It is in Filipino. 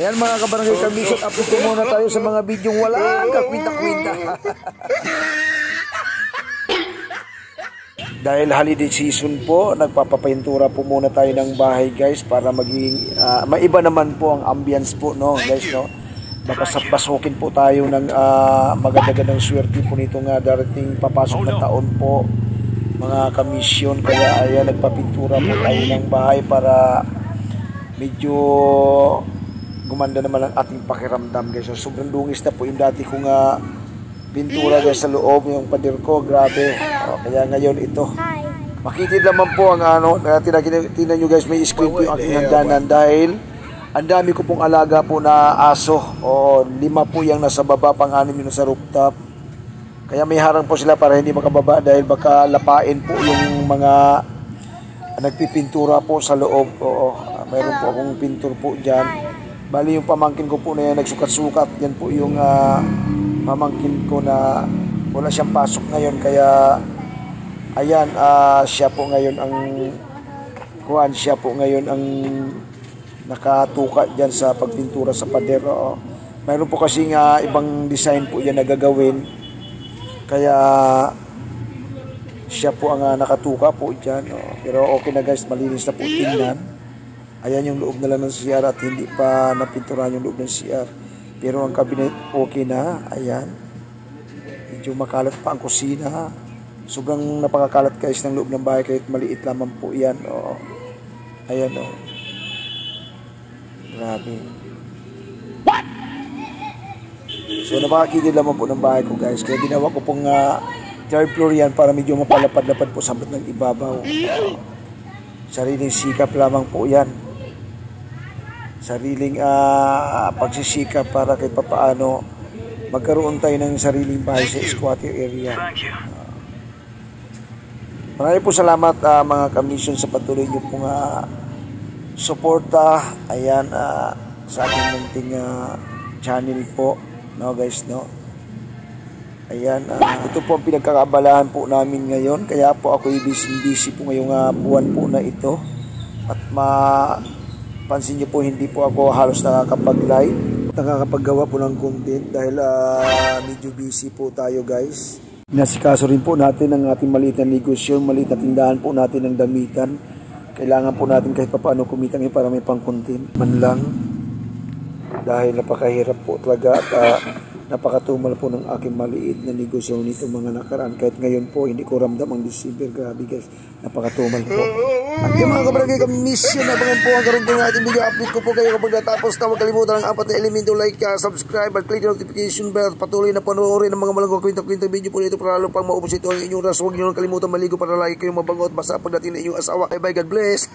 Ayan mga kabarangay kamisyon, upload po muna tayo sa mga bidyong walang kakwinta-kwinta. Dahil holiday season po, nagpapapintura po muna tayo ng bahay guys para maging maiba naman po ang ambience po, no guys, no. Baka pasukin po tayo ng magandang swerte po nito nga darating papasok na taon po mga kamisyon. Kaya ayan, nagpapintura po tayo ng bahay para medyo gumanda naman ang ating pakiramdam guys. So, sobrang dungis na po yung dati kong pintura guys sa loob, yung pader ko, grabe. Kaya ngayon ito, makikita naman po ang tinan nyo guys, may screen po yung aking hagdanan dahil ang dami ko pong alaga po na aso. 5 po yung nasa baba, pang-6 yung nasa rooftop. Kaya may harang po sila para hindi makababa dahil baka lapain po yung mga nagpipintura po sa loob. Mayroon po akong pintur po dyan. Bali yung pamangkin ko po na yan nagsukat-sukat. Yan po yung pamangkin ko na wala siyang pasok ngayon. Kaya ayan, siya po ngayon ang nakatuka dyan sa pagpintura sa pader. Mayroon po kasi ibang design po yan na gagawin. Kaya siya po ang nakatuka po dyan. Pero okay na guys, malinis na po tingnan. Ayan yung loob na lang ng CR at hindi pa napinturahan yung loob ng CR. Pero ang cabinet okay na. Ayan. Medyo makalat pa ang kusina. Sobrang napakakalat guys ng loob ng bahay kahit maliit lamang po yan. Ayan Grabe. What? So napakakigil lamang po ng bahay ko guys. Kaya ginawa ko pong third floor yan para medyo mapalapad-lapad po sa ng ibabaw. Sariling sikap lamang po yan. Sariling pagsisikap para kahit papaano magkaroon tayo ng sariling bahay sa squatter area. Maraming po salamat mga kamisyon sa patuloy nyo pong suporta. Ayan, sa ating munting channel po, no guys, no. Ayan, ito po ang pinagkakaabalahan po namin ngayon. Kaya po ako busy po ngayong buwan po na ito. At pansin nyo po, hindi po ako halos nakakapag-live, nakakapaggawa po ng content dahil medyo busy po tayo guys. Nasikaso rin po natin ang ating maliit na negosyo, maliit na tindahan po natin ng damitan. Kailangan po natin kahit paano kumitang para may pang-content man lang. Dahil napakahirap po talaga at napakatumal po ng aking maliit na negosyo nito mga nakaraan. Kahit ngayon po, hindi ko ramdam ang December. Grabe guys, napakatumal po. At yung mga kabarangay kamisyon, abangan po ang karugtong ng ating video update ko po kayo kapag natapos na. Huwag kalimutan ang 4 na elemento, like, subscribe, at click notification bell. Patuloy na panoorin ng mga malanggang kwintang-kwintang video po nito para lalo pang maubos ito ang inyong ras. Huwag nyo kalimutan maligo para lagi kayong mabangot basta pagdating na inyong asawa. Bye bye, God bless.